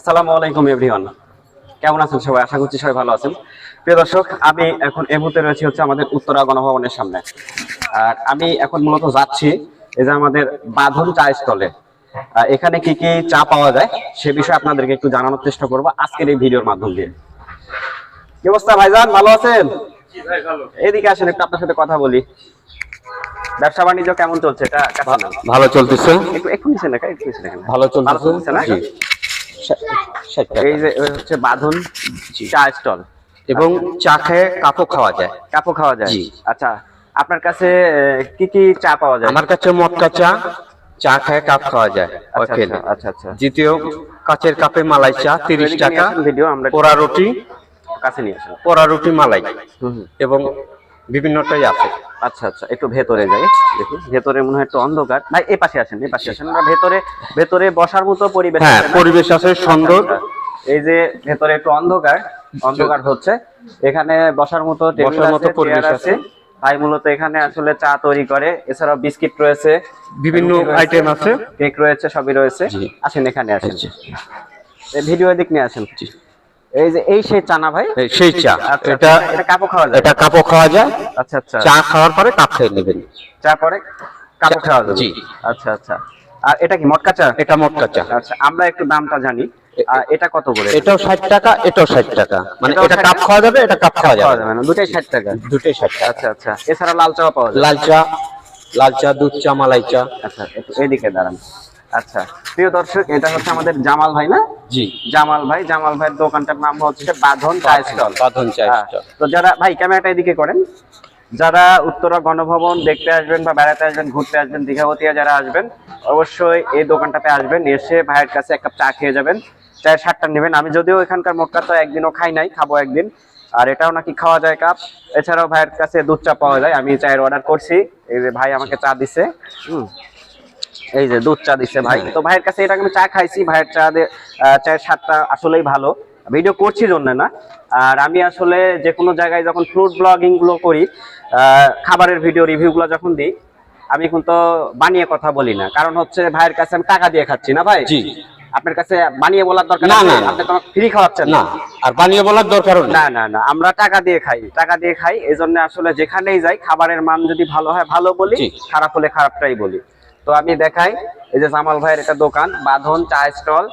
আসসালামু আলাইকুম এভরিওয়ান, কেমন আছেন সবাই? আশা করছি সবাই ভালো আছেন। প্রিয় দর্শক, আমি এখন এই মুহূর্তে রয়েছি হচ্ছে আমাদের উত্তরা গণভবনের সামনে। আর আমি এখন মূলত যাচ্ছি এই যে আমাদের বাঁধন চা স্টলে। এখানে কি কি চা পাওয়া যায় সে বিষয়ে আপনাদেরকে একটু জানানোর চেষ্টা করবো আজকের এই ভিডিওর মাধ্যম দিয়ে। কি অবস্থা ভাইজান, ভালো আছেন? এদিকে আসেন, একটু আপনার সাথে কথা বলি। ব্যবসা বাণিজ্য কেমন চলছে? এটা ভালো চলতেছে। একটু নিচে লেখা, একটু নিচে লেখা। ভালো চলতেছে না? এই যে হচ্ছে বাঁধন চা স্টল এবং চা খেয়ে কাপও খাওয়া যায়। কাপও খাওয়া যায়। আচ্ছা, আপনার কাছে কি কি চা পাওয়া যায়? আমার কাছে মটকা চা, চা খেয়ে কাপ খাওয়া যায়। আচ্ছা আচ্ছা। দ্বিতীয় কাচের কাপে মালাই চা 30 টাকা। ভিডিও আমরা পোড়া রুটি, কাছে নিয়ে আসেন। পোড়া রুটি মালাই এবং বিভিন্নটাই আছে। আচ্ছা আচ্ছা, একটু ভেতরে যাই দেখি। ভেতরে মনে হয় একটু অন্ধকার। ভাই এই পাশে আসেন, এই পাশে আসেন। আমরা ভেতরে বসার মতো পরিবেশ হ্যাঁ, আছে না? পরিবেশ আছে সুন্দর। এই যে ভেতরে একটু অন্ধকার হচ্ছে, এখানে বসার মতো টেবিল আছে, চেয়ার আছে। ভাই মূলত এখানে আসলে চা তৈরি করে। এছাড়াও বিস্কিট রয়েছে, বিভিন্ন আইটেম আছে, কেক রয়েছে, সবই রয়েছে। আসেন, এখানে আসেন, ভিডিও দিক নিয়ে আসেন। এই যে এই সেই চা না ভাই? সেই চা। এটা কাপও খাওয়া যায়? এটা কাপও খাওয়া যায়। আচ্ছা আচ্ছা। চা খাওয়ার পরে কাপ খেয়ে নেবেন। চা পরে কাপও খাওয়া যাবে? জি। আচ্ছা আচ্ছা। আর এটা কি মটকা চা? এটা মটকা চা। আচ্ছা, আমরা একটু দামটা জানি। এটা কত করে? এটাও 60 টাকা, এটাও 60 টাকা। মানে এটা কাপ খাওয়া যাবে, এটা কাপ খাওয়া যাবে না? দুটাই 60 টাকা? দুটোই 60 টাকা। আচ্ছা আচ্ছা। এছাড়া লাল চাও পাওয়া যায়? লাল চা, দুধ চা, মালাই চা। আচ্ছা, একটু এদিকে দাঁড়ান। আচ্ছা, প্রিয় দর্শক, এটা হচ্ছে আমাদের জামাল ভাই না? জি, জামাল ভাইয়ের দোকানটার নাম হচ্ছে বাঁধন চা স্টল। বাঁধন চা স্টল। তো যারা, ভাই ক্যামেরাটা এদিকে করেন, যারা উত্তরা গণভবন দেখতে আসবেন বা বেড়াতে আসবেন, ঘুরতে আসবেন, দীঘাবতিয়া যারা আসবেন, অবশ্যই এই দোকানটাতে আসবেন। এসে ভাইয়ের কাছে এক কাপ চা খেয়ে যাবেন। চায়ের স্বাদটা নেবেন। আমি যদিও এখানকার মটকা চা একদিনও খাই নাই, খাবো একদিন। আর এটাও নাকি খাওয়া যায় কাপ। এছাড়াও ভাইয়ের কাছে দুধ চা পাওয়া যায়। আমি চায়ের অর্ডার করছি, এই যে ভাই আমাকে চা দিছে। এই যে দুধ চা দিছে ভাই। তো ভাইয়ের কাছে এটা আমি চা খাইছি। ভাইয়ের চায়ের স্বাদটা আসলেই ভালো। ভিডিও করছি জন্য না, আর আমি আসলে যে কোনো জায়গায় যখন ফুড ব্লগিং গুলো করি, খাবারের ভিডিও রিভিউ গুলো যখন দিই, আমি কিন্তু বানিয়ে কথা বলি না। কারণ হচ্ছে ভাইয়ের কাছে আমি টাকা দিয়ে খাচ্ছি না ভাই। জি। আপনার কাছে বানিয়ে বলার দরকার না, আপনি তো ফ্রি খাওয়াচ্ছেন না, আর বানিয়ে বলার দরকার না। না না, আমরা টাকা দিয়ে খাই। এই জন্য আসলে যেখানেই যাই খাবারের মান যদি ভালো হয় ভালো বলি, খারাপ হলে খারাপটাই বলি। তো আমি দেখাই, এই যে জামাল ভাইয়ের একটা দোকান, বাঁধন চা স্টল।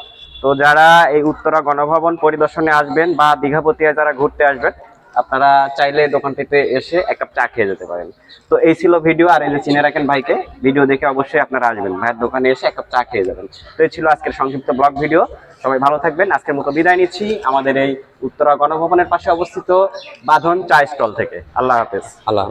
তো যারা এই উত্তরা গণভবন পরিদর্শনে আসবেন বা দীঘাপতিয়া যারা ঘুরতে আসবেন, আপনারা চাইলে দোকানটিতে এসে এক কাপ চা খেয়ে যেতে পারেন। তো এই ছিল ভিডিও। আর এই যে চিনে রাখেন ভাইকে, ভিডিও দেখে অবশ্যই আপনারা আসবেন, ভাইয়ের দোকানে এসে এক কাপ চা খেয়ে যাবেন। তো এই ছিল আজকের সংক্ষিপ্ত ব্লগ ভিডিও। সবাই ভালো থাকবেন। আজকের মতো বিদায় নিচ্ছি আমাদের এই উত্তরা গণভবনের পাশে অবস্থিত বাঁধন চা স্টল থেকে। আল্লাহ হাফেজ। আল্লাহ।